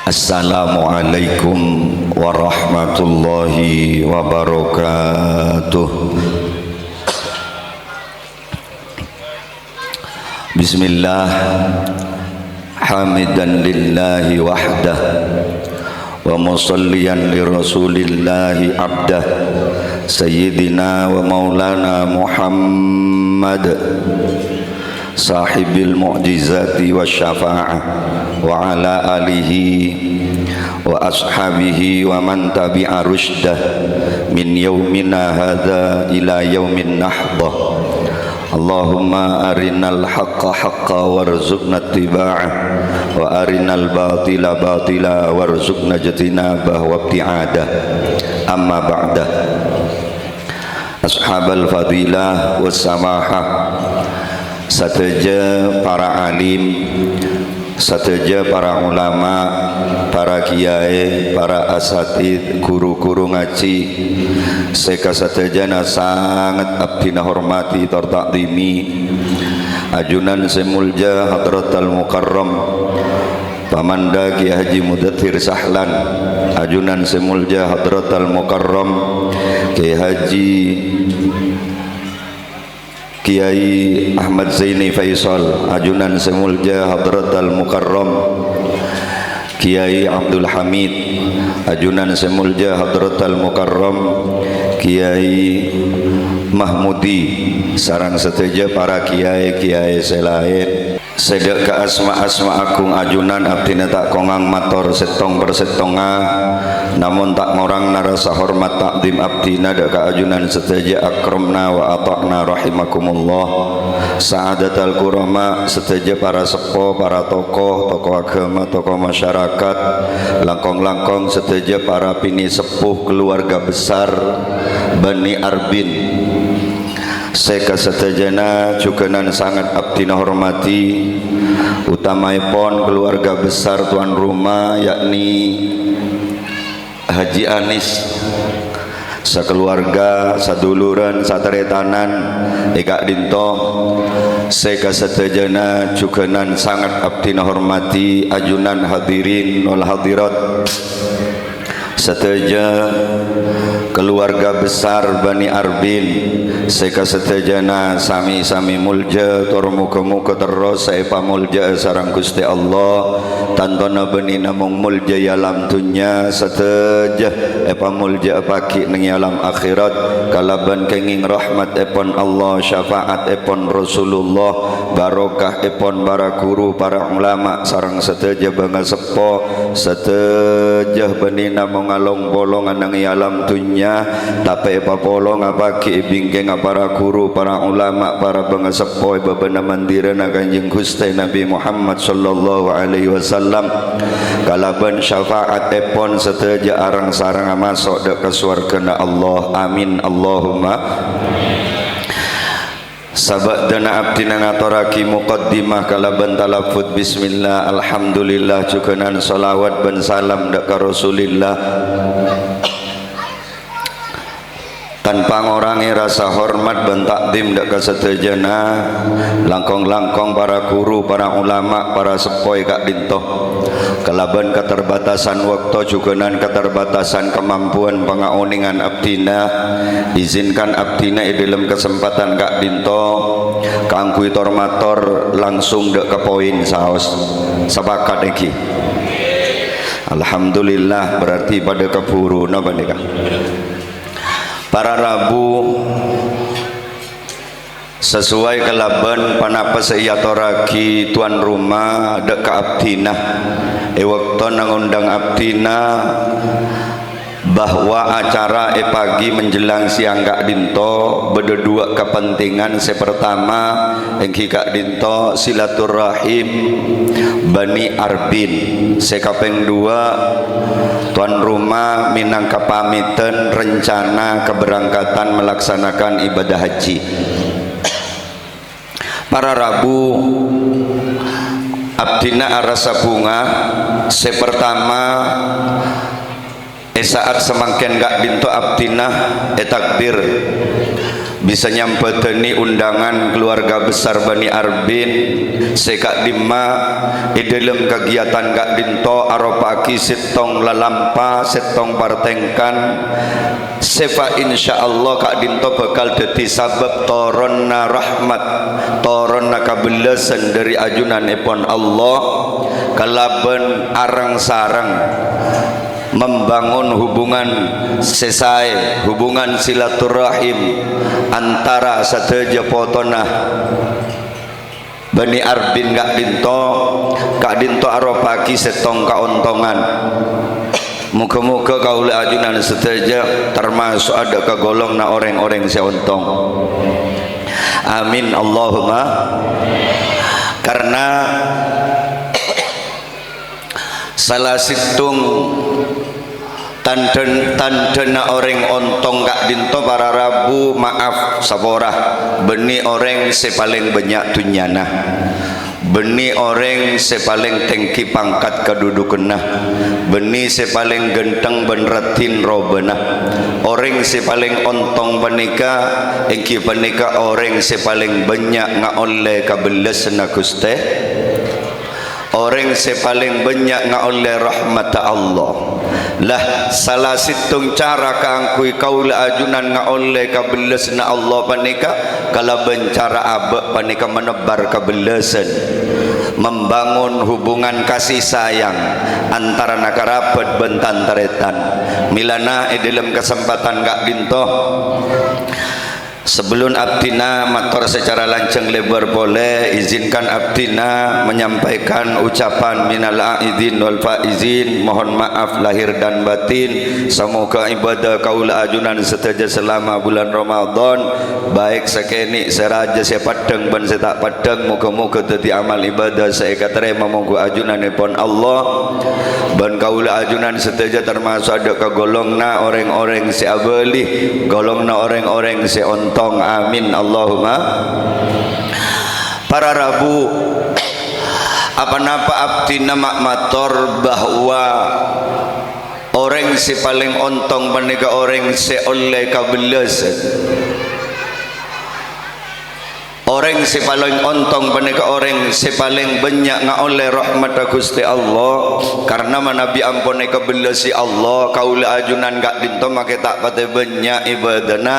Assalamualaikum warahmatullahi wabarakatuh. Bismillah, hamidan lillahi wahdah wa musalliyan li rasulillahi abdah sayyidina wa maulana Muhammad sahibil mu'jizati wa syafa'ah wa ala alihi wa ashabihi wa man tabi'a rushdah min yaumina hadha ila yaumin nahdah. Allahumma arinal haqqa haqqa warzuqna ittiba'ah wa arinal batila batila warzuqna ijtinabah wa ibti'adah. Amma ba'dah, ashabal fadilah was samahah, sateja para alim, sateja para ulama, para kiai, para asatid, guru-guru ngaji, seka satejana sangat abdina hormati tertakdimi ajunan semulja hadratal mukarram Pamanda Kiai Haji Mudathir Sahlan, ajunan semulja hadratal mukarram Kiai Haji Kiai Ahmad Zaini Faisal, ajunan semulja hadratal mukarram Kiai Abdul Hamid, ajunan semulja hadratal mukarram Kiai Mahmudi, sarang seteja para kiai-kiai selain sedek ke asma-asma agung ajunan abdina tak kongang mator setong bersetonga namun tak ngorang narasa hormat takdim abdina dek ke ajunan seteja akramna wa ata'na rahimakumullah. Sa'adatal kurama seteja para sepo, para tokoh agama, tokoh masyarakat, langkong-langkong seteja para pini sepuh keluarga besar Bani Arbin, seka setejana cukenan sangat abdina hormati utamaipun keluarga besar tuan rumah yakni Haji Anis, sakeluarga, saduluran, sateretanan eka dinto, seka setejana cukenan sangat abdina hormati ajunan hadirin wal hadirat seteja keluarga besar Bani Arbin, seka setejana sami-sami mulja tor muka-muka terus saepa mulja sarang Gusti Allah tantona beni namung mulja yalam dunya seteja epa mulja paki nang alam akhirat kalaban kenging rahmat epon Allah, syafaat epon Rasulullah, barokah epon para guru, para ulama sarang seteja bangga sepo seteja beni namung along bolongan nang alam dunya tapi epa polong apaki bingkeng para guru, para ulama, para bangga sepo babana mandira na Kanjeng Gusti Nabi Muhammad sallallahu alaihi wasallam kalaban syafaat epon seteja arang sarang masuk dek ke surga Allah. Amin Allahumma. Sabat dana abdina ngaturaki muqaddimah kalaban talafut bismillah alhamdulillah cukenan salawat ban salam dek ka Rasulillah tanpa ngorangi rasa hormat dan takdim dak kasetejana langkong-langkong para guru, para ulama, para sepoi kak dintoh kalaban keterbatasan waktu jugenan keterbatasan kemampuan pangauningan abdina izinkan abdina dalam kesempatan kak dintoh kangkui tormator langsung dak ke poin saos sepakat iki. Alhamdulillah berarti pada keburu napa nika para Rabu sesuai kelaban panapa seiyatoraki tuan rumah dek ka abdina waktu nangundang abdina bahwa acara pagi menjelang siang kak dinto beda dua kepentingan. Pertama engki kak dinto silaturahim Bani Arbin, sekapeng dua tuan rumah minangka pamitan rencana keberangkatan melaksanakan ibadah haji. Para Rabu abdina arasa bunga sepertama saat semangken gak bintu abdina takbir bisa nyampeteni undangan keluarga besar Bani Arbin sekak dimma di dalam kegiatan kak dinto aropaki setong lalampa setong partengkan sefa insyaallah kak dinto bakal dadi sabab toronna rahmat toronna kabelasan dari ajunan ipon Allah kalaban arang sarang membangun hubungan sesai, hubungan silaturahim antara sateja potonah Bani Arbin kak dinto aropaki setong kaontongan. Muka-muka kaula ajunan sateja termasuk ada kegolong na orang-orang seontong. Amin Allahumma. Karena salah situng tandena orang ontong kak dinto para rabu maaf saborah beni orang sepaling banyak tunyana beni orang sepaling tengki pangkat kedudukanna beni sepaling genteng benretin robena orang sepaling ontong panika engki panika orang sepaling banyak ngaole kabeles na Guste orang sepaling banyak ngaole rahmat Allah lah salah situng cara kaangkui kaula ajunan ngaole kabelesna Allah panika kala bencara abek panika menebar kabelesan membangun hubungan kasih sayang antara nakarapat bentan taretan milana dalam kesempatan kak dinto sebelum abdina matur secara lancang lebar boleh izinkan abdina menyampaikan ucapan minal aidin wal faizin mohon maaf lahir dan batin semoga ibadah kaula ajunan seteja selama bulan Ramadan baik sakeni seraja saya padang ban saya tak padang moga-moga dadi amal ibadah saya katerima moga ajunanipun Allah ban kaula ajunan seteja termasuk ada kagolongna orang-orang si abeli golongna orang-orang si ontong amin Allahumma. Para rabu apa-apa abdi nama mator bahwa orang si paling ontong panika orang si oleh kabelasan orang si paling ontong panika orang si paling banyak ngaoleh rahmat Gusti Allah karena manabi ampone kabelasi Allah kaula ajunan gak dinto make tak pate banyak ibadana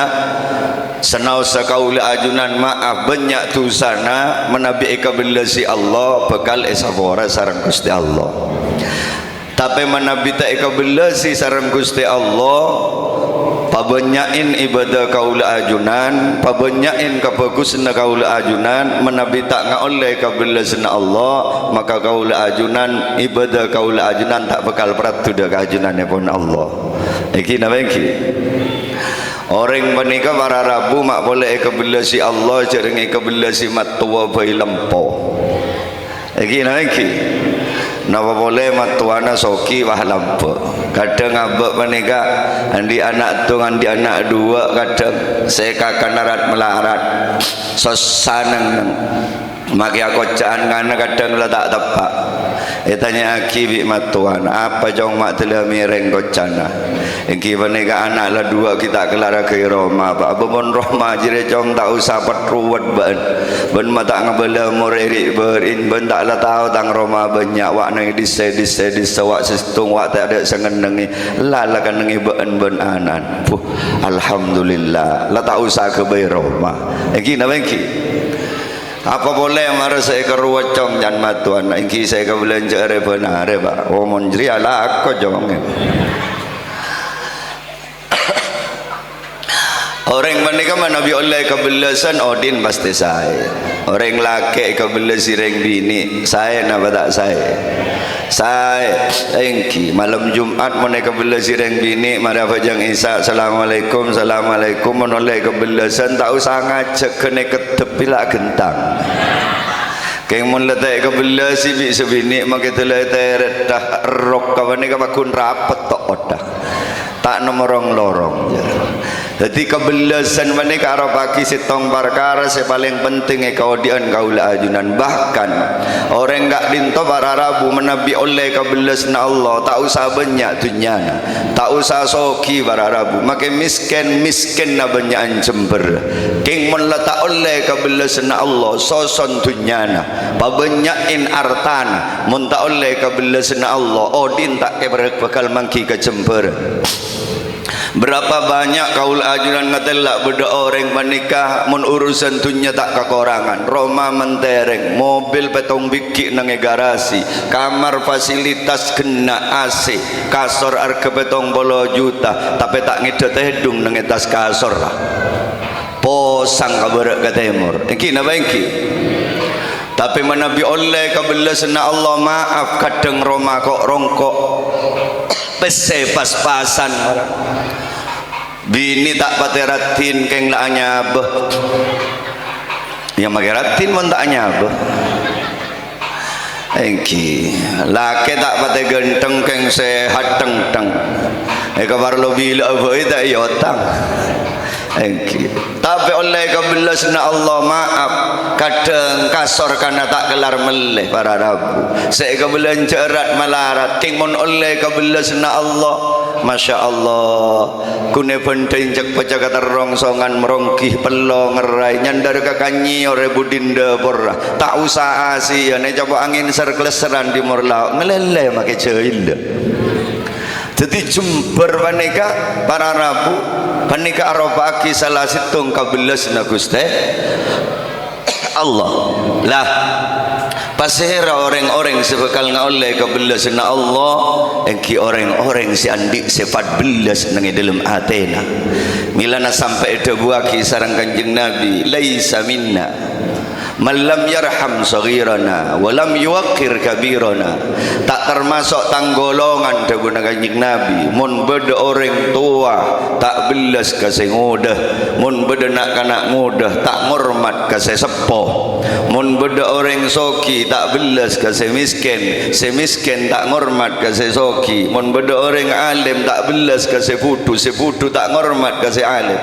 senau sakaula ajunan maaf banyak tusana menabi kabelasi Allah bekal esabora sareng Gusti Allah tapi menabi tak kabelasi sareng Gusti Allah pabanyain ibadah kaula ajunan pabanyain kabagusna kaula ajunan menabi tak ngaoleh kabelasna Allah maka kaula ajunan ibadah kaula ajunan tak bakal pratu dak ajunanipun Allah iki napa iki orang menikah para rabu mak boleh kabelasi Allah jarang kabelasi mat tua bayi lempo iki napa iki napa boleh matuana soki wah lampu kadang abek menikah andi anak tu andi anak dua kadang saya kakak narat melarat sosanang maki aku caan ngana kadang lah tak tepak tanya aki bi matuan apa jong mak telah mireng kocana engki menikah anak lah dua kita kelara ke Roma pak abon Roma jire jong tak usah petruwat ben mata ngabela muriri berin ben tak lah tahu tang Roma banyak wak nang dise wak sistung wak tak ada sengenengi lah kan nengi ben anan alhamdulillah lah tak usah ke Roma engki napa engki apa boleh marah saya ke ruwacong jan matuan engki saya ke belanja are benar pak oh monjri ala aku jong orang menikah Nabi oleh kebelasan odin pasti saya orang laki kebelasi reng bini saya napa tak saya engki malam Jumat menikah kebelasi reng bini mari fajang Isa assalamualaikum menoleh kebelasan tak usah ngajak kena ketep bila gentang keng mun letak kebelasi bi sebini mak kita letak dah rok kawan ni kapakun rapet tok odah tak nomorong lorong Jadi kebelasan mana karo pagi setong perkara paling penting kaudian kaula ajunan. Bahkan orang enggak dinto para rabu menabi oleh kebelasan Allah tak usah banyak dunyana, tak usah soki para rabu makin miskin na banyak jember king meletak oleh kebelasan Allah soson dunyana pabanyakin artana mun tak oleh kebelasan Allah odin tak bakal mangki ke jember. Berapa banyak kaul ajuran ngatelak beda orang menikah mun urusan dunia tak kekurangan, Roma mentereng, mobil petong biki nang garasi, kamar fasilitas kena AC, kasor harga petong bolo juta, tapi tak ngedet hedung nang tas kasor lah. Posang kabarak ke timur. Engki napa engki? Tapi menabi oleh kabelasan Allah maaf kadang Roma kok rongkok pese pas-pasan bini tak pati ratin keng la nyabeh yang make ratin mun tak nyabeh engki laki tak pati genteng keng sehat teng-teng kabar lo bila boy tak yotang engki tapi oleh kebelasan Allah maaf kadang kasor karena tak kelar meleh para rabu saya kebelan cerat malarat king mon oleh kebelasan Allah Masya Allah kune penting cek pecah kata rongsongan merongkih pelo ngerai nyandar kakanyi ore budinda porra tak usah asia ne coba angin serkleseran di morlau ngelele make ceil jadi jember panika para rabu panika arobaki salah situng kabelasna Gusti Allah lah pasihira orang-orang sebekal ngoleh kebelasan Allah engki orang-orang si andik sifat belas nang dalam atena milana sampai ada buaki sarang Kanjeng Nabi laisa minna man lam yarham saghirana wa lam yuwaqqir kabirana tak termasuk tanggolongan debu Kanjeng Nabi mun beda orang tua tak belas ka sing mudah mun beda nak kanak mudah tak ngormat ka sesepuh mun beda orang soki tak belas ka semiskin tak ngormat ka sesoki mun beda orang alim tak belas ka seputu tak ngormat ka alim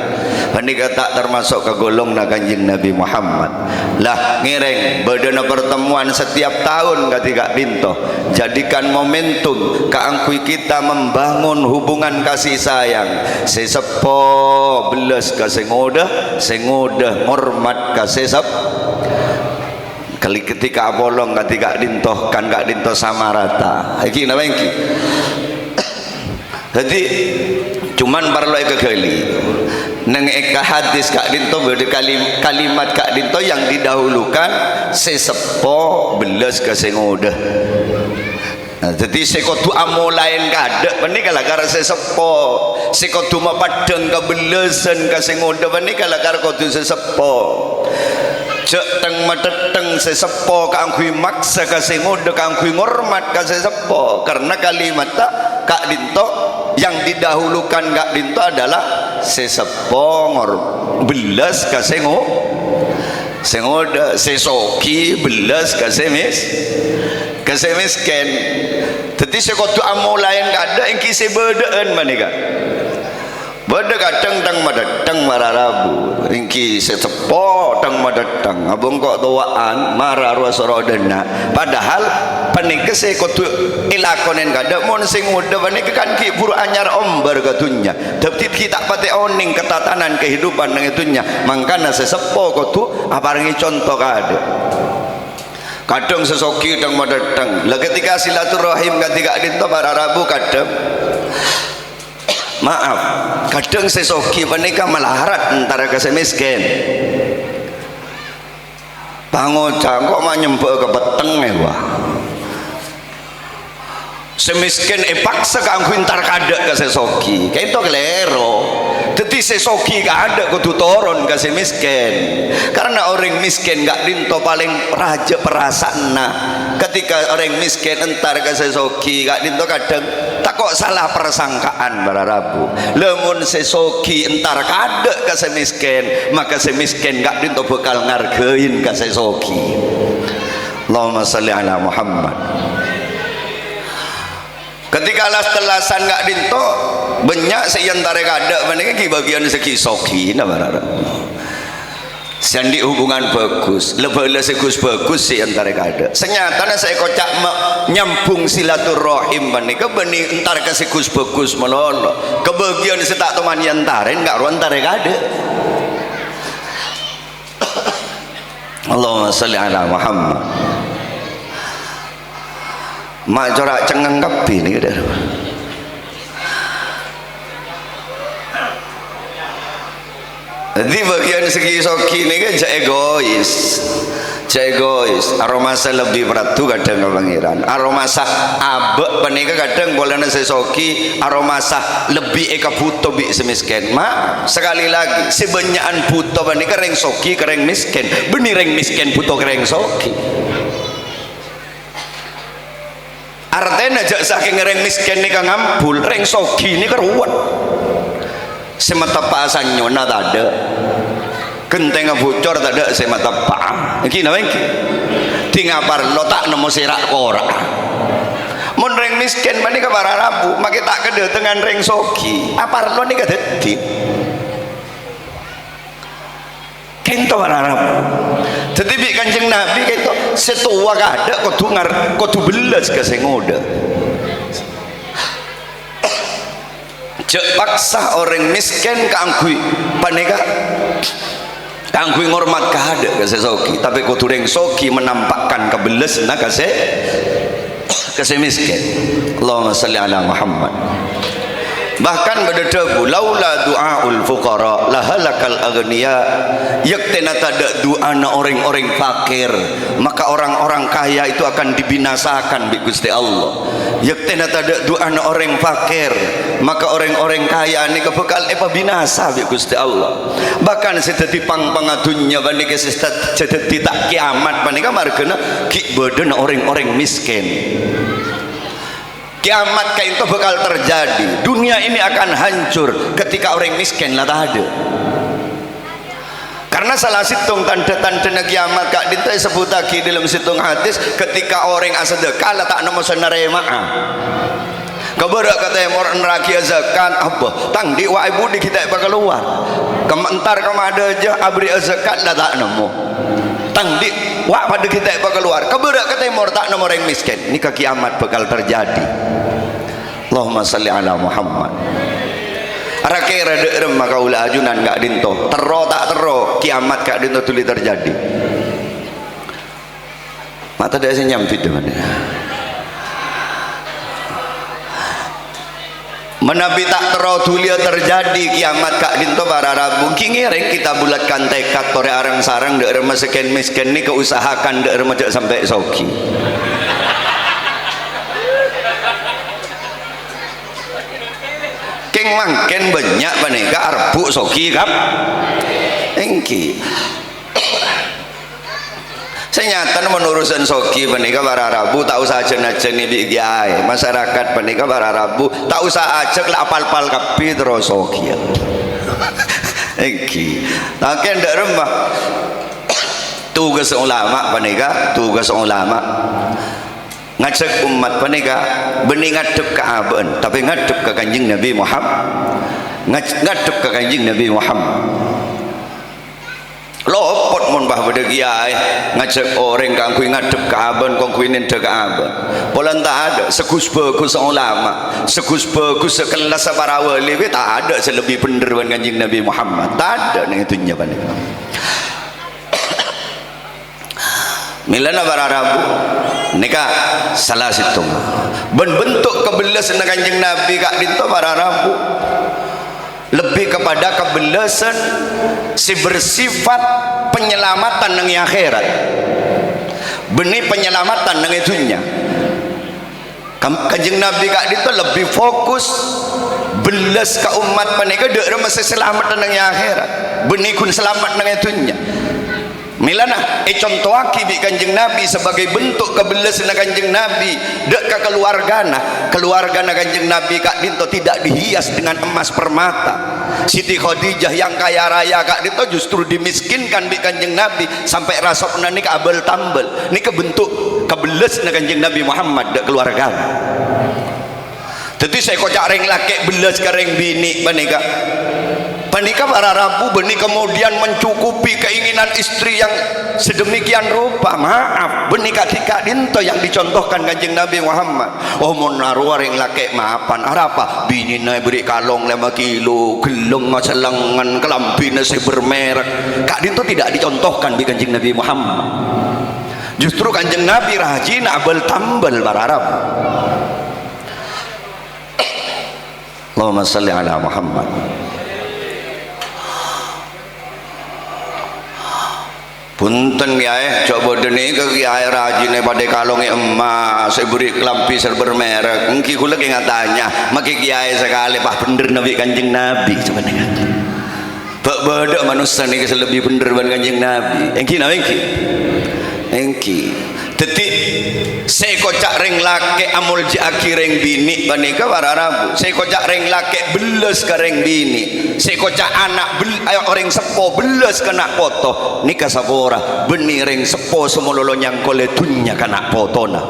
panika tak termasuk ka golong na Kanjeng Nabi Muhammad lah ngireng bedana pertemuan setiap tahun ketika dinto jadikan momentum kaangkui kita membangun hubungan kasih sayang sesepo belas ka sing ngodah hormat ka sesep kali ketika bolong ketika dinto kan gak dinto sama rata iki napa iki jadi cuman perlu kegali nang eka hadis kak dinto beda kalimat kak dinto yang didahulukan sesepo belas ka sing ngodah. Nah, jadi sekotu amolain kadek panika lah karo sesepo sekotu mapadeng kebelasan ka sing ngodah panika lah karo kudu sesepo cek teng mateteng sesepo kaangkui maksa ka sing ngodah kaangkui ngormat ka sesepo karena kalimat kak dinto yang didahulukan kak dinto adalah sesepo belas ka sing ngodah sesoki belas ka semiskin jadi sekotu amolain kada engki sebedaan manika beda kadang tang madatang mararabu engki sesepo tang madatang abang kok tuaan marah ruasrodena padahal panika sekotu ilakonen kada mun sing muda panika kan ki buru anyar ombar katunya tapi kita pate oning ketatanan kehidupan nang itunya mangkana sesepo kotu aparangi contoh kada kadang sesoki tang madatang lah ketika silaturahim ketika dinto para rabu kadang maaf kadang sesoki panika melarat antara ke miskin pangocang kok manyembek ke peteng wah semiskin paksa kanggo entar kada ke sesoki kayak itu kelero jadi sesoki kada kudu turun ke semiskin karena orang miskin gak dinto paling raja perasaan ketika orang miskin entar ke sesoki gak dinto kadang tak kok salah persangkaan para rabu lemun sesoki entar kada ke semiskin maka semiskin gak dinto bakal ngargain ke sesoki Allahumma salli ala Muhammad ketika las telasan gak dinto banyak seantara kada mana ki bagian seki soki na barara sandi hubungan bagus lebih segus bagus seantara kada senyatanya saya kocak nyambung silaturahim menika benih entar ke segus bagus melolo kebagian setak teman yantarin gak ruan antara kada. Allahumma salli ala Muhammad. Mak corak cengeng kapi ni kada. Jadi bagian segi soki ni kan egois aromasa lebih beratu kadang pangeran aromasa abek panika kadang bolana sesoki aromasa lebih eka buto bi semisken ma sekali lagi sebanyakan buto panika reng soki kereng misken benih reng misken buto kereng soki artinya jak saking reng misken ni ngampul reng soki ni keruat semata pasan nyona tak ada genteng bocor tak ada semata pa iki namanya tinggal parlo tak nemu serak korak mun reng miskin mani kabara rabu maki tak kede dengan reng soki aparlo ni kadeti kento bara rabu tetapi kanjeng nabi kento setua kada kudu belas ke sengoda cek paksa orang miskin keangkui paneka keangkui ngormat kahada kase soki tapi kudu reng soki menampakkan kebeles na kase miskin. Allahumma salli ala Muhammad. Bahkan berdebu laula du'aul fuqara lahalakal aghniya yaktena tada du'ana orang-orang fakir maka orang-orang kaya itu akan dibinasakan bi Gusti Allah. Yaktena tada du'ana orang fakir maka orang-orang kaya ni kebekal binasa bi Gusti Allah. Bahkan sedeti pang-pangadunya bandike sedeti tak kiamat bandika margana ki badan orang-orang miskin. Kiamat kayak itu bakal terjadi. Dunia ini akan hancur ketika orang miskin lah tak ada. Karena salah situng tanda-tanda kiamat kak dintai sebut lagi dalam situng hadis ketika orang asedekah lah tak nemu senarema. Keberak kata yang orang neraki zakat apa? Tang di wa ibu di kita bakal keluar. Kementar kemana aja abri zakat lah tak nemu. Tang di wa pada kita bakal keluar. Keberak kata yang orang tak nemu orang miskin. Ini ke kiamat bakal terjadi. Allahumma salli ala Muhammad. Rakira deurem maka ulah ajunan gak dinto. Tero tak tero kiamat gak dinto tuli terjadi. Mata dia senyam itu mana? Menabi tak tero tuli terjadi kiamat kak dinto para rabu. Kingireng kita bulatkan tekad tore arang sarang deurem miskin miskin ni keusahakan deurem aja sampai soki. Mangken banyak paneka arbuk soki kap engki senyata menurusan soki paneka para rabu tak usah ajen-ajen ni biai masyarakat paneka para rabu tak usah ajak lah apal-apal kapi terus soki engki taken ndak rembah tugas ulama paneka tugas ulama ngajak umat paneka bening ngadep ke aben tapi ngadep ke kanjeng Nabi Muhammad ngadep ke kanjeng Nabi Muhammad lopot mun bah beda kiai ngajak orang kang kuwi ngadep ke aben kang kuwi nendek ke aben polan tak ada segus bagus ulama segus bagus sekelas para wali tak ada selebih bener dengan kanjeng Nabi Muhammad tak ada ning itunya paneka milana para rabu nika salah situng bentuk kebelasan kanjeng Nabi kak dinto para rabu lebih kepada kebelasan si bersifat penyelamatan nang akhirat benih penyelamatan nang itunya kanjeng Nabi kak dinto lebih fokus belas ke umat panika deure mesti selamat nang akhirat benih kun selamat nang itunya milana contoh aki bi kanjeng Nabi sebagai bentuk kebelasan kanjeng Nabi dek ke keluarga kanjeng Nabi kak dinto tidak dihias dengan emas permata. Siti Khadijah yang kaya raya kak dinto justru dimiskinkan bi kanjeng Nabi sampai rasopna ni abel tambel ni kebentuk kebelasan kanjeng Nabi Muhammad dek keluarga Jadi saya kocak reng laki belas ke reng bini panika para rabu benih kemudian mencukupi keinginan istri yang sedemikian rupa. Maaf, benih kak dinto yang dicontohkan Kanjeng Nabi Muhammad. Oh menaruh reng laki maapan apa bini naik beri kalong 5 kilo geleng masalangan kelampi nasi bermerek. Kak dinto tidak dicontohkan di Kanjeng Nabi Muhammad. Justru Kanjeng Nabi rajin abal tambal para rabu. Allahumma salli ala Muhammad. Punten kiai, coba deni ke kiai rajin pada kalongnya emas, saya beri kelampi serber merek. Engki kula ki ngatanya, maki kiai sekali pak bener Nabi Kanjeng Nabi coba dengar. Pak beda manusia ni lebih bener ban Kanjeng Nabi. Engki na engki. Engki. Detik saya kocak reng laki amul jaki reng bini banika para rabu. Saya kocak reng laki belas ke reng bini. Saya kocak anak orang sepo belas kena foto nikah sapora benih reng sepo semololo yang koletunya kena potona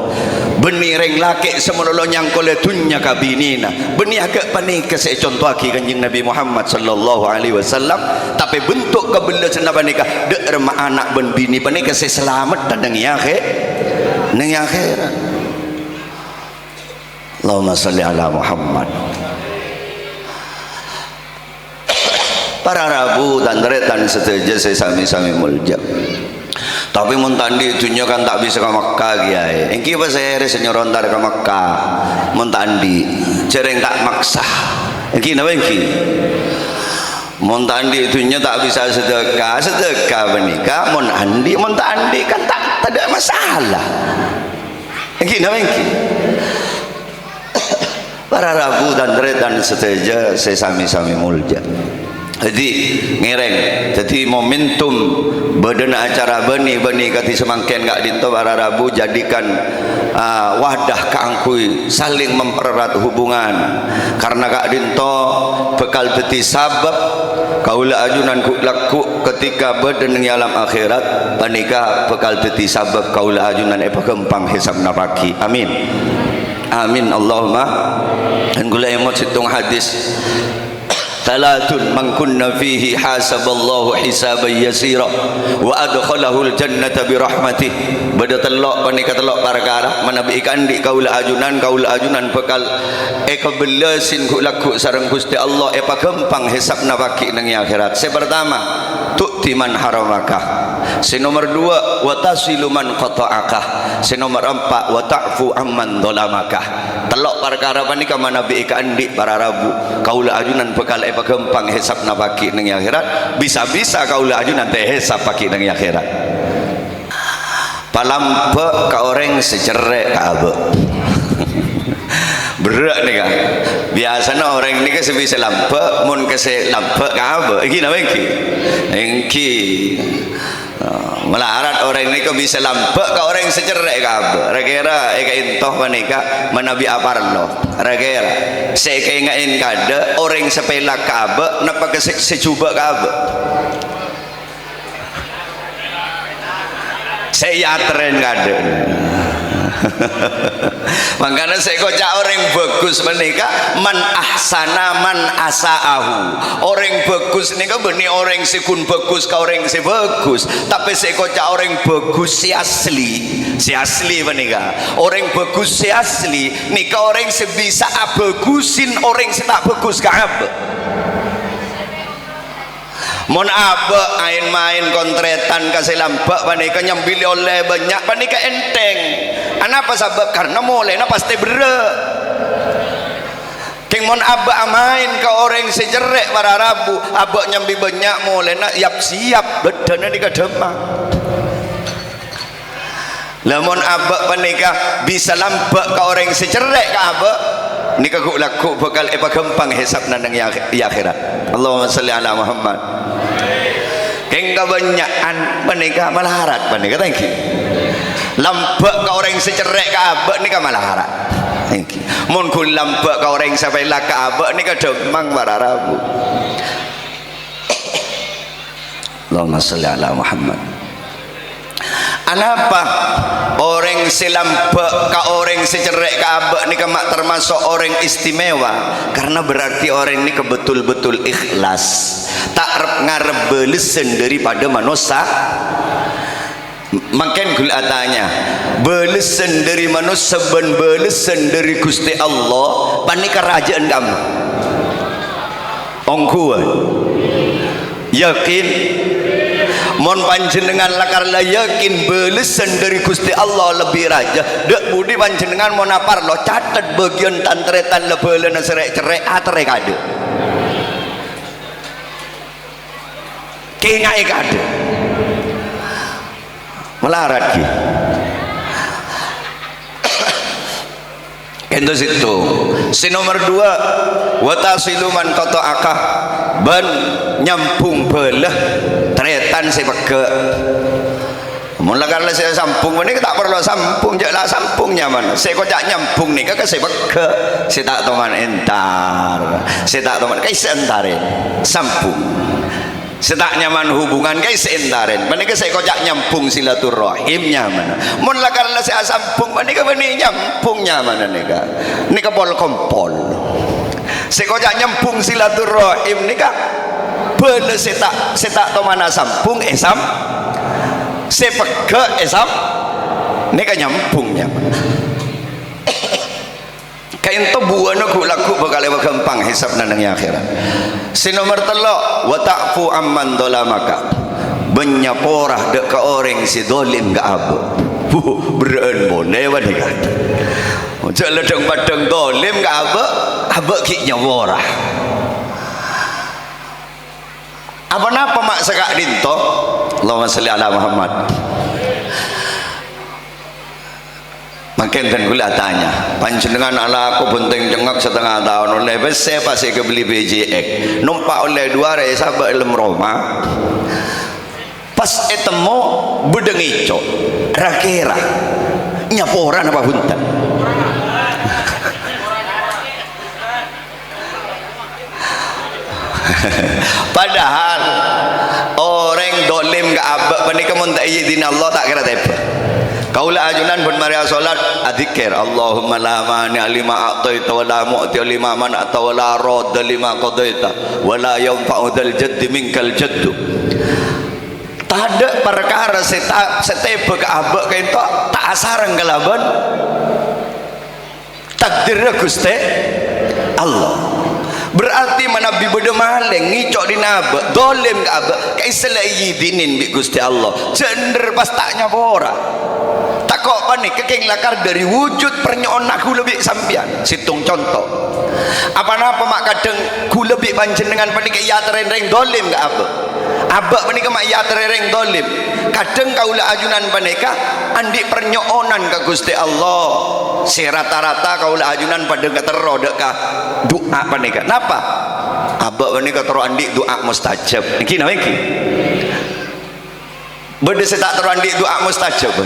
benih reng laki semololo yang koletunya kabinina benih agak panika saya contoh aki Kanjeng Nabi Muhammad sallallahu alaihi wasallam tapi bentuk kebelasan banika dek remah anak ben bini panika saya selamat dan nang akhirat. Allahumma salli ala Muhammad. Para rabu dan deretan setuju saya sami-sami mulja. Tapi mun tandi itunya kan tak bisa ke Makkah kiai. Engki pas saya senyorontar ke Makkah. Mun tandi cereng tak maksa. Engki napa engki? Mun tandi itunya tak bisa sedekah benika. Mun andi mun tandi kan tak ada masalah. Engki napa engki? Para rabu dan deretan setuju saya sami-sami mulja. Jadi ngereng jadi momentum badana acara beni kati semangken gak dinto para rabu jadikan wadah keangkui saling mempererat hubungan karena gak dinto bekal teti sabab kaula ajunan ku laku ketika badan yang alam akhirat panika bekal teti sabab kaula ajunan kempang hisab napaki amin amin Allahumma dan gula emot situng hadis Talatun man kunna fihi hasaballahu hisaban yasira wa adkhalahul jannata birahmatih. Bada telok panika telok perkara manabi ikan di kaula ajunan bekal ekabelasin ku laku sareng Gusti Allah gempang hisabna baki nang akhirat. Se pertama tu'ti man haramaka. Se nomor 2 wa tasilu man qata'aka. Se nomor 4 wa ta'fu amman dhalamaka. Telok perkara panika manabi ikan di para rabu kaula ajunan bekal gempang hisab na baki nang akhirat bisa-bisa kaula ajunan teh hisab baki nang akhirat palampe ka orang secerek ka abe berat nih kan biasanya orang ini ke sebisa lampe mun ke se lampe ka abe iki napa iki engki melarat orang ini kok bisa lampe ke orang secerek kabeh rekera eka intoh panika manabi aparlo rekera seka ingain kada orang sepelak kabeh napa ke secuba kabeh saya tren kada makanya saya kocak orang bagus menika man ahsana man asa'ahu orang bagus ini kan benih orang sikun bagus ke orang si bagus tapi saya kocak orang bagus si asli menika orang bagus si asli nika orang sebisa bagusin orang si tak bagus ke apa mon abe main kontretan kasih lambak panika nyambili oleh banyak panika enteng kenapa sabab karena mulai pasti berat keng mon abe main ke orang sejerek para rabu abe nyambi banyak mulai siap bedana di kademang lamun abe panika bisa lambak ke orang sejerek ke abe nika ku laku bakal gempang hisab nang akhirat Allahumma salli ala Muhammad keng kebanyakan menikah malaharat menikah thank you lambak ke orang secerek ke abak nikah malaharat thank you mun ku lambak ke orang sampai lah ke abak nikah demang para rabu Allahumma salli ala Muhammad anapa orang orang silambek ka orang secerek ka abek ni mak termasuk orang istimewa, karena berarti orang ni betul-betul ikhlas, tak ngarep belesen daripada manusia. Makin gula tanya belesen dari manusia ben belesen dari Gusti Allah panik kerajaan kamu ongkuan yakin mon panjenengan lakar la yakin belesen dari Gusti Allah lebih raja dek budi panjenengan mon apar lo catat bagian tantretan lebelen serek-cerek atre kade kengai kade melarat ki itu situ. Si nomor 2 watasiluman koto akah ban nyampung belah tretan si peke mula karena saya sampung ini tak perlu sampung jelah sampungnya mana saya kocak nyampung nih kakak saya peke saya tak tahu mana entar saya tak tahu mana kayak seentarin sampung setak nyaman hubungan guys entaren menika saya kocak nyampung silaturahim nyaman mun lakar la saya sampung menika bani nyampung nyaman nika pol kompol saya kocak nyampung silaturahim nika bener setak to mana sampung esam sepeke esam nika nyampung nyaman kain to buana ku laku bakal gampang hisab nang akhirat. Si nomor 3 wa ta'fu amman dolamaka benyaporah dek ka orang si dolim ga abu beren boleh wa nika ojo ledeng padeng dolim ga abu ki nyaporah apa napa mak sekak dinto Allahumma sholli ala Muhammad. Makin dan gula tanya panjenengan ala aku bunting jengak setengah tahun oleh bese pasti kebeli BJX numpak oleh 2 hari sahabat ilmu Roma pas etemu bedeng ico rakira nyaporan apa huntan padahal orang dolim gak abak panika mun tak izin Allah tak kira tepe kaula ajunan pun maria salat adzikir Allahumma la mani lima a'taita wa la mu'ti lima man'ata wa la radda lima qadaita wa la yanfa'u dzal jaddi minkal jaddu tak ada perkara setebe ke abak ka ento tak asarang kalaban takdir Gusti Allah berarti manabi beda maling ngicok di nabak dolim ke abak kaisala izinin bi Gusti Allah cender pas taknya bora kok panik kekeng lakar dari wujud pernyoon aku lebih sampian situng contoh apa-apa mak kadang ku lebih panjenengan panik ya tereng dolim gak abak panik mak ya tereng dolim kadang kaulah ajunan panika andi pernyoonan ke Gusti Allah si rata-rata kaulah ajunan pada gak terodek ka doa panika napa abak panika tero andi doa mustajab iki nama iki beda setak tero andi doa mustajab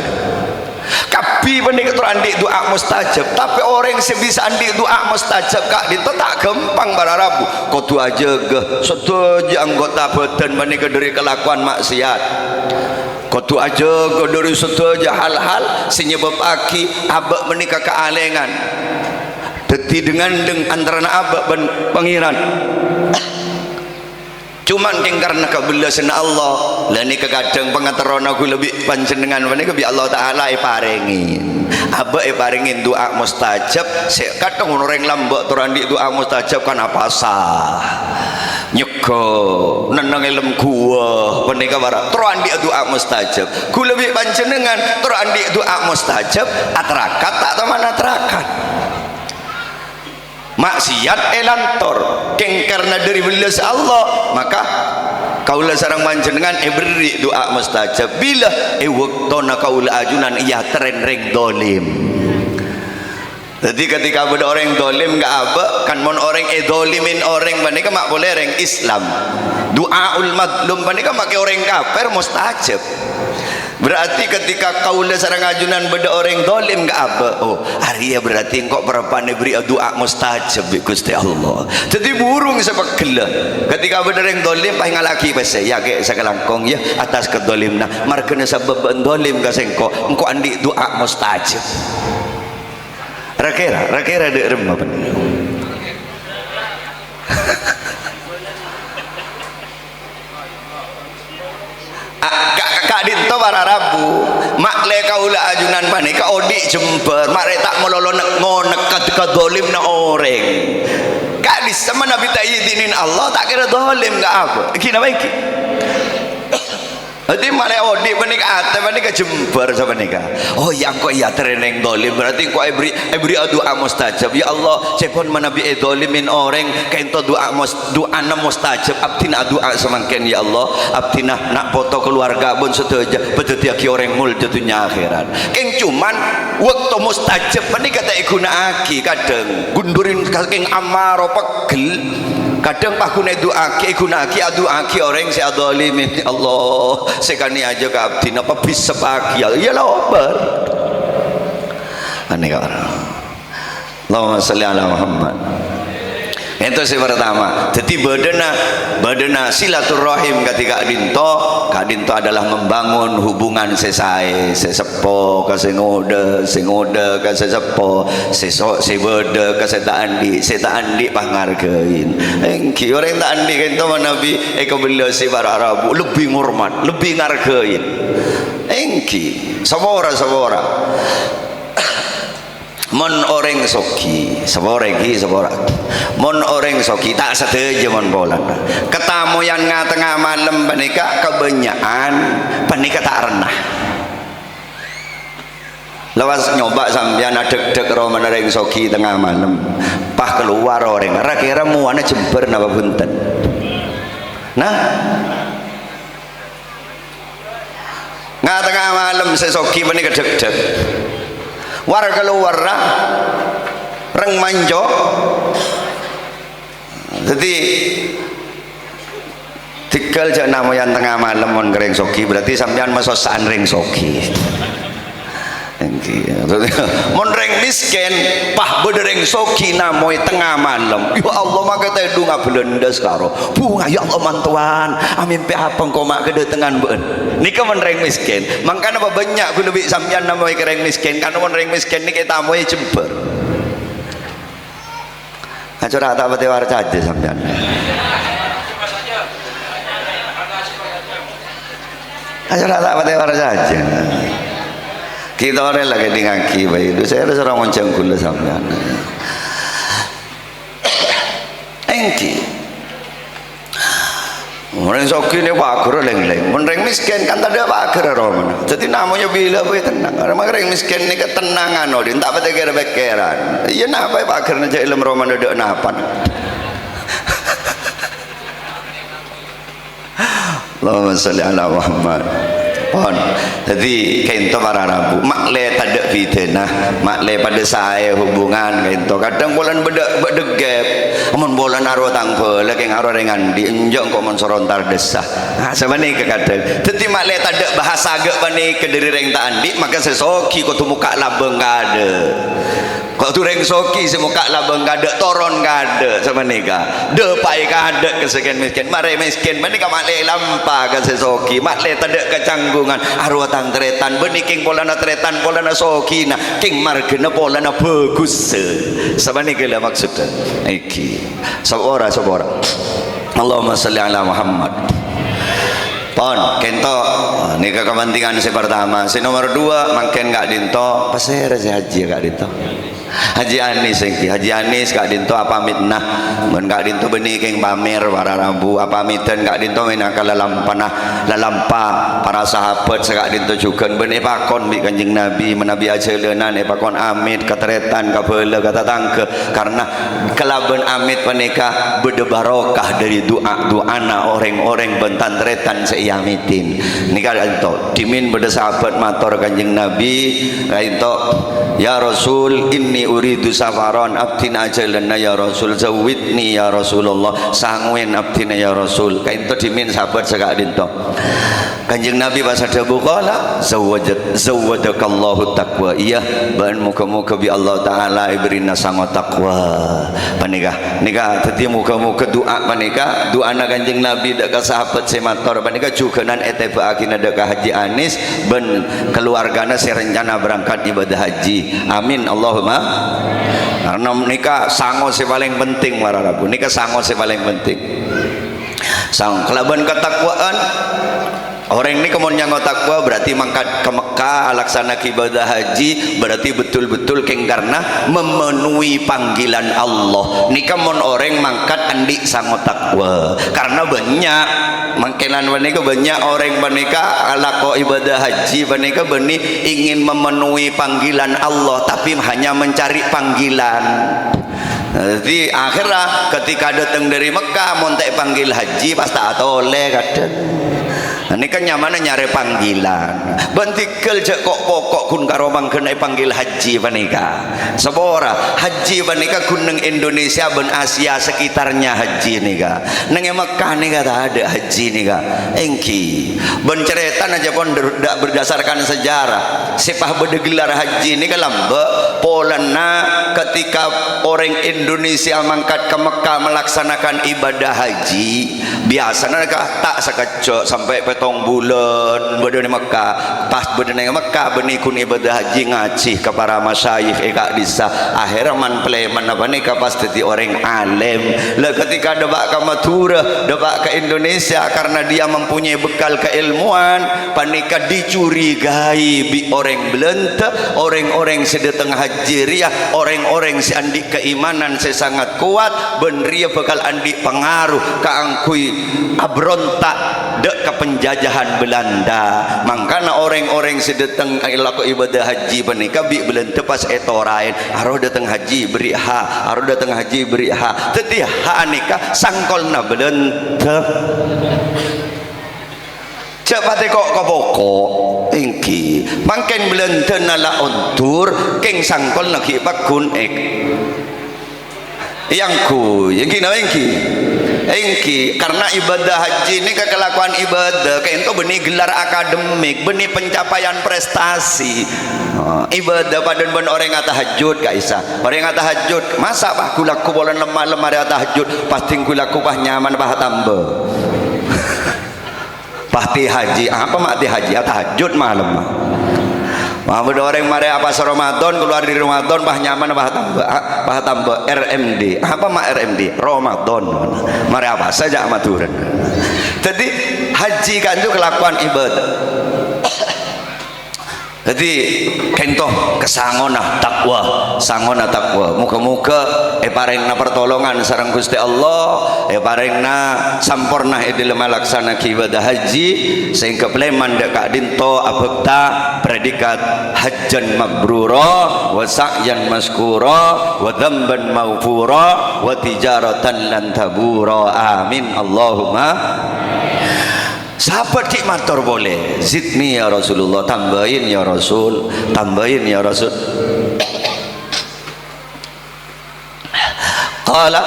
kapi benih andi doa mustajab tapi orang yang bisa andi doa mustajab kak itu tak gampang bararabu kau tu aja ke setuju anggota badan benih dari kelakuan maksiat kau tu aja ke dari setuju hal-hal senyebab aki abak menikah kealengan deti dengan antara abak dan pangeran cuman karena kebelasan Allah lah ni kadang pengateron aku lebih panjenengan menika bi Allah taala paringin abek paringin doa mustajab kadang orang lambek turandi doa mustajab kan apa sah nyeko nenang ilmu gua menika bara turandi doa mustajab ku lebih panjenengan turandi doa mustajab atrakat tak teman atrakat maksiat elantor keng karena dari belas Allah maka kaulah sarang panjenengan beri doa mustajab bila waktona kaulah ajunan iya tereng dolim jadi ketika ada orang dolim gak apa kan mon orang dolimin orang menika mak boleh reng Islam doaul madlum menika make orang kafir mustajab Berarti ketika kaula sareng ajunan beda orang dolim ke apa? Oh, hari ya berarti engkau berapa beri doa mustajab Gusti Allah. Jadi burung sebegela. Ketika beda orang dolim pah ngalaki pase ya ke sakalangkong ya atas kedolimna. Markena sebab dolim ka sengko, engkau andi doa mustajab. Rakira de remah bener. Kak dinto para rabu makle kaula ajunan panika odik jember mare tak melolo ngonek ke dolim na orang kak dis sama nabi ta'idinin Allah tak kira dolim gak apa gini apa iki berarti malah odik panika ate panika jember sama nika oh yang kok iya tereneng dolim berarti kok beri doa mustajab ya Allah cepon manabi dolimin orang kento doa mustajab abdina doa semangken ya Allah abdina nak foto keluarga pun setuju betul dia ki orang mul jatuhnya akhirat keng cuman waktu mustajab panika tak igunaake kadang gundurin keng amaro pegel kadang pak guna gunaki aduaki orang si adolimin Allah sekani aja ke abdi apa bisa bahagia ya lobar aneh kan Allahumma salli ala Muhammad itu si pertama jadi badana silaturahim ketika Kak Dinto adalah membangun hubungan sesai sesepo ke singoda ke sesepo sebeda ke seta andi pangargain engki orang tak andi kan itu nabi kebela si para Arabu lebih ngormat lebih ngargain engki sabora mon orang soki mon orang soki tak setuju mon bolan ketamu yang tengah malam panika kebanyakan panika tak renah lepas nyoba sampean deg-deg roman orang soki tengah malam pah keluar orang kira muana jember napa punten nah tengah malam sesoki panika deg-deg war keluar reng manjo jadi tinggal jak nama yang tengah malam mon gereng soki berarti sampean masosaan reng soki mon reng miskin pah bedereng soki namoi tengah malam ya Allah maka tedu ngabelenda sekaro bunga ya Allah mantuan amin pe apa engkau mak kedatangan beun nika mon reng miskin mangkana apa banyak ku lebih sampean namoi kereng miskin karena mon reng miskin nika tamoi jember acura tak pati war caje sampean acura tak pati war caje kita orang lagi di ngaki bayi itu saya ada seorang monceng gula sampean engki orang soki ni bagur leng-leng orang miskin kan tak ada bagur orang jadi namanya bila boleh tenang orang miskin ni ketenangan odin tak pada kira-kiran iya napa bagur nak ilmu roman ada napan Allahumma salli ala Muhammad jadi kento para Rabu makle tadak fitnah makle pada saya hubungan kento kadang bulan bedegep amun bulan arwah tangpe lagi arwah dengan diinjak kok mon sorontar desah sama ni kadang jadi makle tadak bahasa agak pani kediri reng tak andi maka sesoki kok tu muka labeng ada kok tu reng soki semuka labeng ada toron ada sama ni ka depai ka ada kesekian miskin mare miskin manika makle lampa ka sesoki makle tadak kecanggungan arwah tang tretan beniking polana tretan polana sokina king margena polana bagus sama ni kala maksudnya iki sabora Allahumma salli ala Muhammad pon kento ni kepentingan si pertama si nomor 2 makin Kak Dinto pasir haji Kak Dinto Haji Anis Kak Dinto apa mitnah mun Kak Dinto benih keng pamer para Rabu apa miten Kak Dinto menaka lalampa para sahabat Kak Dinto juga benih pakon bi Kanjeng Nabi menabi ajelenan pakon amit katretan kabela kata tangke karena kelaben amit menika bede barokah dari doa orang-orang bentan tretan seiamitin ni Kak Dinto dimin bede sahabat matur Kanjeng Nabi Kak Dinto ya Rasul inni uridu safaran abdina ajalana ya Rasul, zawidni ya Rasulullah, sangwin abdina ya Rasul. Kain to dimin sahabat sekak dinto. Kanjeng Nabi bahasa debu qala zawwadakallahu taqwa. Iya ban muka-muka bi Allah taala ibrina sango taqwa. Panika nika tadi muka-muka doa panika doana Kanjeng Nabi dak ka sahabat semator panika jugenan eteba akina dak ka Haji Anis ben keluargana rencana berangkat ibadah haji. Amin Allahumma. Karena nikah sango si paling penting wararabu, nikah sango si paling penting. Sang kelaban ketakwaan orang ini kemudian nyango takwa berarti mangkat ke Mekah laksana ibadah haji berarti betul-betul keng karena memenuhi panggilan Allah. Nikah mon orang mangkat andi sango takwa karena banyak mangkelan menika banyak orang menika alako ibadah haji menika beni ingin memenuhi panggilan Allah tapi hanya mencari panggilan. Jadi akhirnya ketika datang dari Mekah montek panggil haji pasti atoleh kadang. Ini kan nyamannya nyari panggilan. Bentikkel cek kok pokok kun karomang kena panggil haji panika. Sebora haji panika kun neng Indonesia ben Asia sekitarnya haji nika. Neng Mekah nika tak ada haji nika. Engki ben ceretan aja pun berdasarkan sejarah. Sepah bergelar haji nika lambe polana ketika orang Indonesia mangkat ke Mekah melaksanakan ibadah haji biasanya tak sekejap sampai petong bulan berada di Mekah. Pas berada di Mekah benikun ibadah haji ngaji ke para masyayikh eka disa akhirnya man pleman apa nih pas jadi orang alim lah ketika debak ke Madura debak ke Indonesia karena dia mempunyai bekal keilmuan panika dicurigai bi orang belenta orang-orang sedeteng hajiriah orang-orang si andi keimanan sangat kuat benria bekal andi pengaruh keangkui abrontak dek ke penjajahan Belanda. Makanya orang-orang sedeteng laku ibadah haji menika bi Belanda pas etorain aroh datang haji beri ha aroh datang haji beri ha teti ha nikah sangkolna Belanda cepate kok pokok ingki mangken Belanda nala ontur keng sangkol naki pakun ek yangku engki karena ibadah haji ini kekelakuan ibadah kayak itu benih gelar akademik benih pencapaian prestasi ibadah pada ben orang yang tahajud kaisa orang yang tahajud masa pak kulaku boleh lemah hari tahajud pasti kulaku pah nyaman pah tambah pasti haji apa mati haji tahajud malam Mahmud orang mari apa Ramadan keluar dari Ramadan bah nyaman bah tambah RMD apa mak RMD Ramadan mari apa saja amaturan. Jadi haji kan itu kelakuan ibadah. Jadi kentoh kesangona takwa sangona takwa muka-muka paringna pertolongan sareng Gusti Allah paringna sampurna dalam melaksanakan ibadah haji sehingga pleman dek kak dinto abekta predikat hajjan mabrura wa sa'yan maskura wa dzamban maghfura wa tijaratan lan tabura. Amin Allahumma. Sahabat dik matur boleh zidni ya Rasulullah, tambahin ya Rasul, tambahin ya Rasul. Qala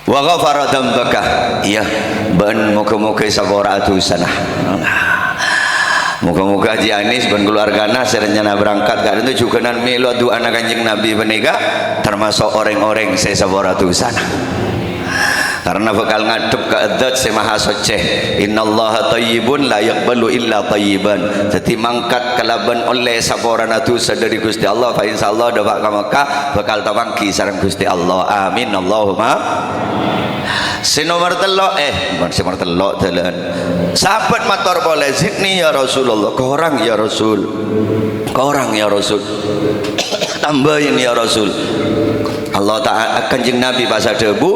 wa ghafara dzambaka. Iya ben muga-muga sabora atusana. Muga-muga Haji Anis ben keluargana serencana berangkat kan itu juga nan melu doa anak Kanjeng Nabi menika termasuk orang-orang sabora atusana. Karena bakal ngadep ke adzat si maha soceh innallaha tayyibun la yaqbalu illa tayyiban. Jadi mangkat kelaban oleh saboran atusa dari Gusti Allah fa insyaallah dapat ka Mekah bakal tawangki sareng Gusti Allah. Amin Allahumma. Si nomor telok si nomor telok dalan sahabat matur boleh zidni ya Rasulullah korang ya Rasul korang ya Rasul tambahin ya Rasul. Allah Ta'ala Kanjeng Nabi bahasa debu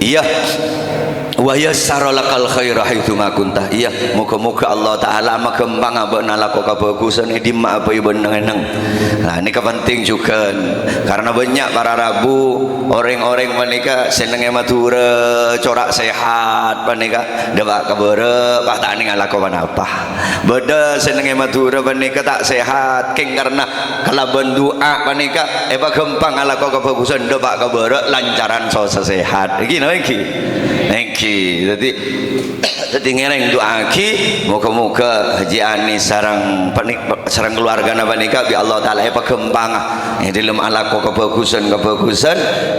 iya wa yassara lakal khaira haitsu ma kunta. Iya, muga-muga Allah taala makembang abana lako kabagusan di mak apa beneng-eneng. Nah, ini penting juga karena banyak para rabu orang-orang menika senenge matura corak sehat menika dewak kabere pak tak ning alako apa. Beda senenge matura menika tak sehat king karena kalaban doa menika gempang alako kabagusan dewak kabere lancaran so sehat. Iki no iki. Jadi ngereng doa ki moga-moga Haji Anis sarang keluarga napa nika bi Allah taala pagembang dalam alako kebagusan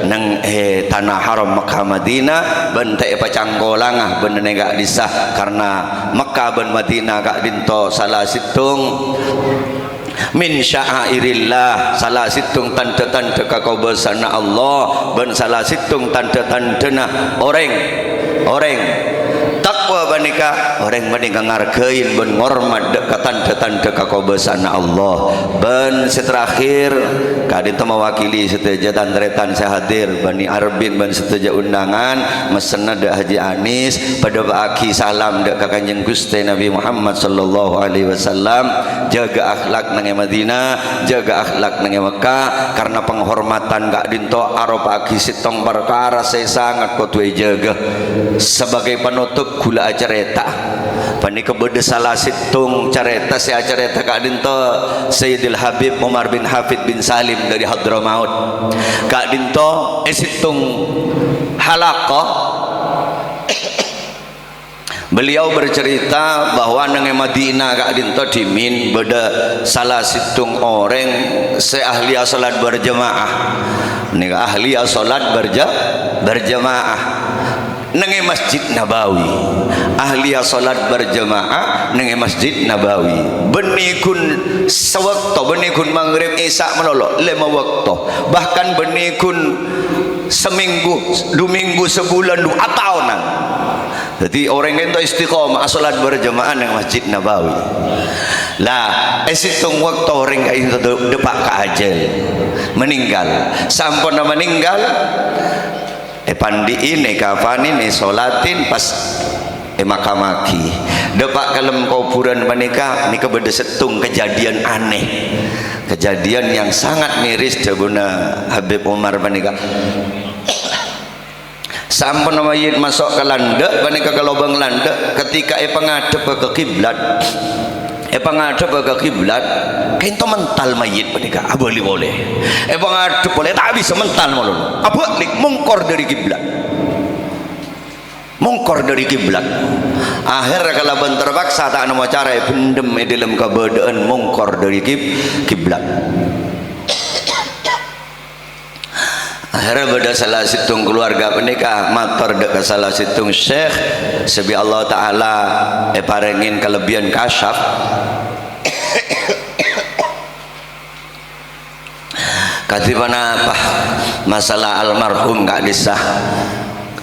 nang tanah haram Makkah Madinah bentek pacanggolang bener gak disah karena Makkah ben Madinah gak dinto salah situng min sya'airillah salah situng tanda-tanda kekabesaran Allah ben salah situng tanda-tandana orang takwa banika orang banika ngargain ben ngormat tanda-tanda kekabesaran Allah ben seterakhir kadita mewakili seteja tandretan saya hadir Bani Arbin ben seteja undangan mesena dak Haji Anis pada baki salam dak ka Kanjeng Gusti Nabi Muhammad sallallahu alaihi wasallam jaga akhlak nang Madinah jaga akhlak nang Mekah karena penghormatan gak dinto arop sitong perkara saya sangat kotwe jaga sebagai penutup gula acareta panika bede salah situng careta si acareta gak dinto Sayyidil Habib Umar bin Hafid bin Salim dari Hadramaut gak dinto situng halaqah beliau bercerita bahwa nang Madinah gak dinto dimin beda salah situng orang seahli salat berjamaah nika ahli salat berjamaah nang Masjid Nabawi ahli salat berjamaah nang Masjid Nabawi benikun sewaktu benikun maghrib isya melolok 5 waktu bahkan benikun seminggu 2 minggu sebulan 2 tahunan. Jadi orang itu istiqomah salat berjamaah nang Masjid Nabawi. Lah, esitung waktu orang itu depak ka ajal meninggal. Sampun meninggal pandi ini kapan ini solatin pas makamaki. Depak kalem kuburan menikah nika beda setung kejadian aneh. Kejadian yang sangat miris jabuna Habib Umar menikah. Sampun mayit masuk ke landek banika ke lubang landek ketika pengadep ke kiblat pengadep ke kiblat kento mental mayit banika abali boleh pengadep boleh tak bisa mental malu abalik mungkor dari kiblat akhir kalau ben terpaksa tak ada cara pendem dalam keberadaan mungkor dari kiblat. Akhirnya pada salah situng keluarga menikah matur dekat salah situng syekh sebi Allah taala parengin kelebihan kasyaf katibana apa masalah almarhum gak disah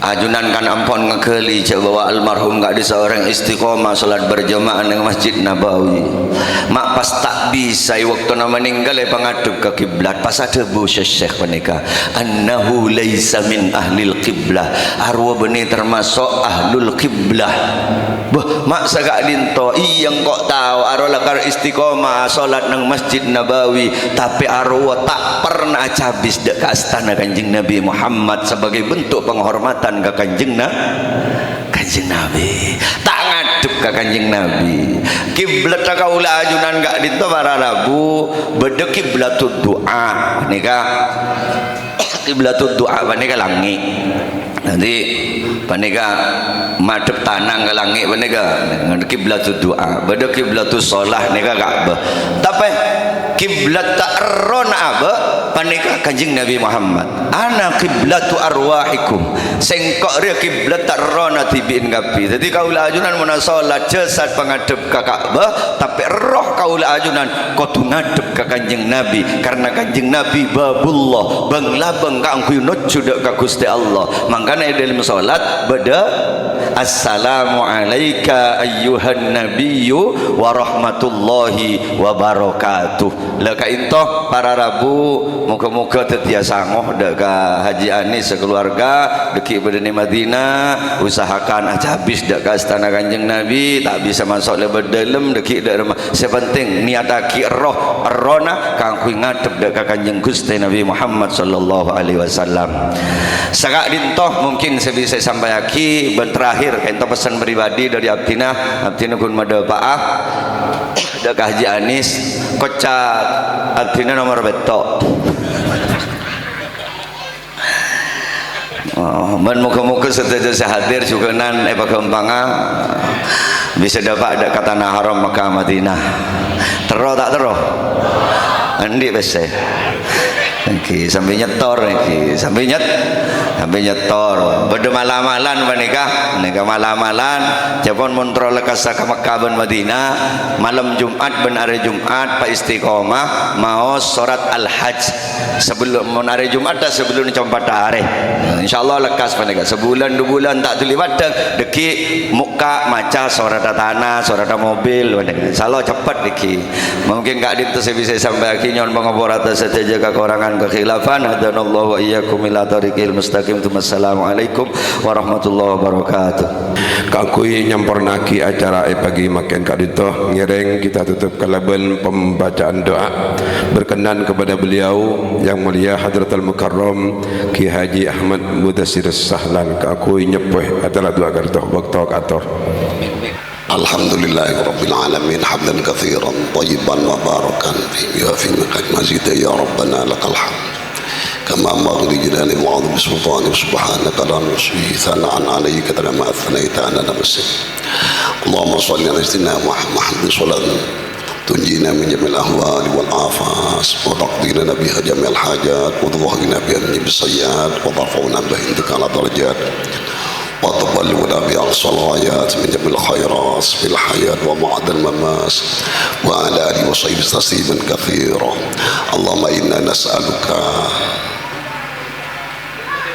ajunan kan ampun ngekeli bahwa almarhum gak disah orang istiqomah salat berjamaah di Masjid Nabawi mak pas tak bisa waktu nama meninggal pengaduk ke kiblat pas ada bu syekh menikah annahu laisa min ahlil qiblah arwah benih termasuk ahlul qiblah mak sagak dinto yang kok tahu arwah lakar istiqomah salat nang Masjid Nabawi tapi arwah tak pernah cabis dek ke astana Kanjeng Nabi Muhammad sebagai bentuk penghormatan ke Kanjeng Nabi tak ngadep ke Kanjeng Nabi kiblat kaula ajunan gak dinto para rabu beda kiblatud doa nikah kiblatud doa panika langit nanti panika madep tanang ke langit panika kiblatud doa beda kiblatus shalah nika Ka'bah tapi kiblat tak rona apa panika Kanjeng Nabi Muhammad ana kiblatu arwahikum sengkok dia kiblat tak rona tibin kapi jadi kaula ajunan muna salat jasad pengadep ke Ka'bah tapi roh kaula ajunan kudu ngadep ke Kanjeng Nabi karena Kanjeng Nabi babullah banglabeng ka angku nuju ka Gusti Allah makanya dalam salat beda assalamu alayka ayyuhan nabiyyu wa rahmatullahi wa barakatuh. Laka intoh para rabu muka-muka tetia sangoh deka Haji Anis sekeluarga deki pada Madinah, usahakan aja habis deka istana Kanjeng Nabi, tak bisa masuk lebih dalam deki dak rumah. Sepenting niat aki roh arona kang kui ngadep deka Kanjeng Gusti Nabi Muhammad sallallahu alaihi wasallam. Sakak dintoh mungkin saya bisa sampai aki terakhir ento pesan pribadi dari Abdina kun mada paah deka Haji Anis kocat Abdina nomor betok. Man muka-muka setelah saya hadir juga nan pakembangan bisa dapat ada kata haram Makkah Madinah. Terus tak terus? Andi bese. Iki sampai nyetor iki, sampai nyetor. Beda malam-malan menikah malam-malan. Japon montrol kasa ke Makkah ben Madinah. Malam Jumat ben hari Jumat Pak Istiqomah mau surat Al-Hajj. Sebelum hari Jumat dah sebelum compat hari. Insyaallah lekas menikah. Sebulan 2 bulan tak tuli wadang deki muka maca surat tanah, surat mobil menikah. Insyaallah cepat deki. Mungkin gak itu saya bisa sampai akhir nyon pengapur atas saja kekurangan kekhilafan. Hadanallahu wa iyyakum ila tariqil mustaqim. Assalamualaikum warahmatullahi wabarakatuh. Kakui nyampornaki acara pagi makan kak dito ngereng kita tutup kalaban pembacaan doa berkenan kepada beliau yang mulia Hadratul Mukarram Ki Haji Ahmad Mudassir Sahlan. Kakui nyepeh adalah dua kartoh waktu kator. Alhamdulillahirabbil alamin hamdan katsiran thayyiban wa barakan fi wa fi mazid ya rabbana lakal hamd kama maghni jalali mu'adhim sultani subhanaka la nuhsi thana'an 'alaika kama athnayta 'ala nafsik. Allahumma shalli 'ala sayyidina Muhammad sallallahu tunjina min jamil ahwali wal afas wa taqdina biha jamil hajat wa tudhhirna biha min bisayyiat wa tarfa'una biha indaka 'ala darajat وتبلغنا بأقصى الغايات من جميع الخيرات في الحياة وبعد الممات وعلى آله وصحبه تسليما كثيرا. اللهم إنا نسألك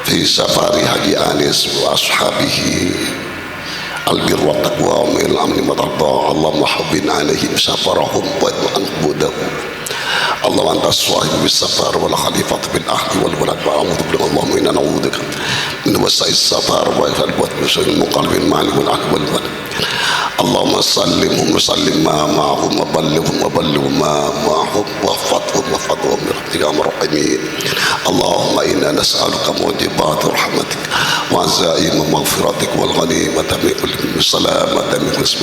في سفر حج أنس وأصحابه البر والتقوى ومن الأمن والرضا. اللهم حبب عليهم سفرهم واطمئن قلوبهم. اللهم أنت الصاحب بالسفر والخليفة بالأهل والولد وأعوذ بك اللهم إنا نعوذ بك من وسائل السفر والقلب المقلب المعنى والعقل والولد. اللهم سلمهم وسلم ما معهم وبلغهم ما معهم واحفظهم برحمتك يا ارحم الراحمين. اللهم انا نسالك موجبات رحمتك وعزائم مغفرتك والغنيمه من كل السلامه من كل اسم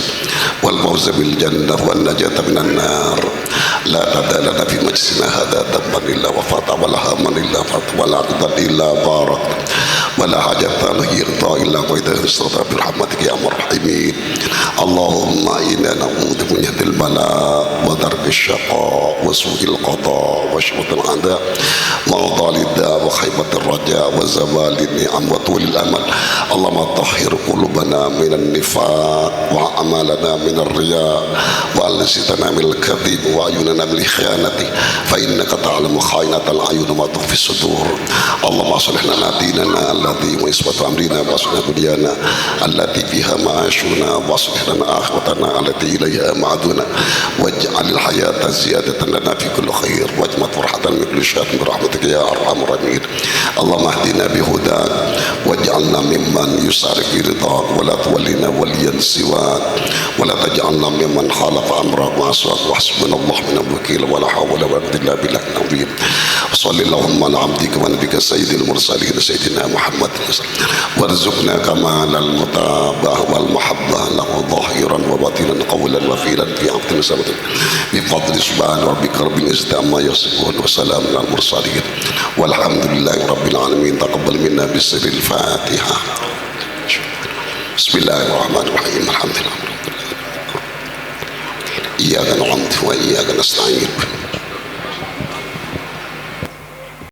والفوز بالجنه والنجاه من النار. لا تدع لنا في مجلسنا هذا ذنبا الا غفرته ولا هما الا فرجته ولا عقدا الا باركته ولا حاجه له يرضى الا قضيتها برحمتك يا ارحم الراحمين. اللهم إنا نعوذ من جهد البلاء ودرك الشقاء وسوء القضاء وشمط الأعداء وضال الداء وخيبة الرجاء وزوال النعم وطول الأمل. اللهم طهر قلوبنا من النفاق وأعمالنا من الرياء وألسنتنا من الكذب وأعيننا من الخيانة فإنك تعلم خائنة الأعين وما تخفي الصدور. اللهم أصلح لنا ديننا الذي وعصمة أمرنا وأصلح دنيانا التي فيها معاشنا واصلح لنا آخرتنا التي إليها معادنا واجعل الحياة زيادة لنا في كل خير واجمع فرحة من كل شر برحمتك يا أرحم الراحمين. اللهم اهدنا بهداك واجعلنا ممن يسعى في رضاك ولا تولنا وليا سواك ولا تجعلنا ممن خالف أمرك وعصاك وحسبنا الله من الوكيل ولا حول ولا قوة إلا بالله العظيم. وصلى اللهم على عبدك ونبيك سيد المرسلين سيدنا محمد وارزقنا كمال المتابعة والمحبة له ظاهرا وباطنا قولا وفعلا في عبد سبت بفضل سبحان ربك رب العزة عما يصفون وسلام على المرسلين والحمد لله رب العالمين. تقبل منا بسر الفاتحة. بسم الله الرحمن الرحيم. الحمد لله إياك نعبد وإياك نستعين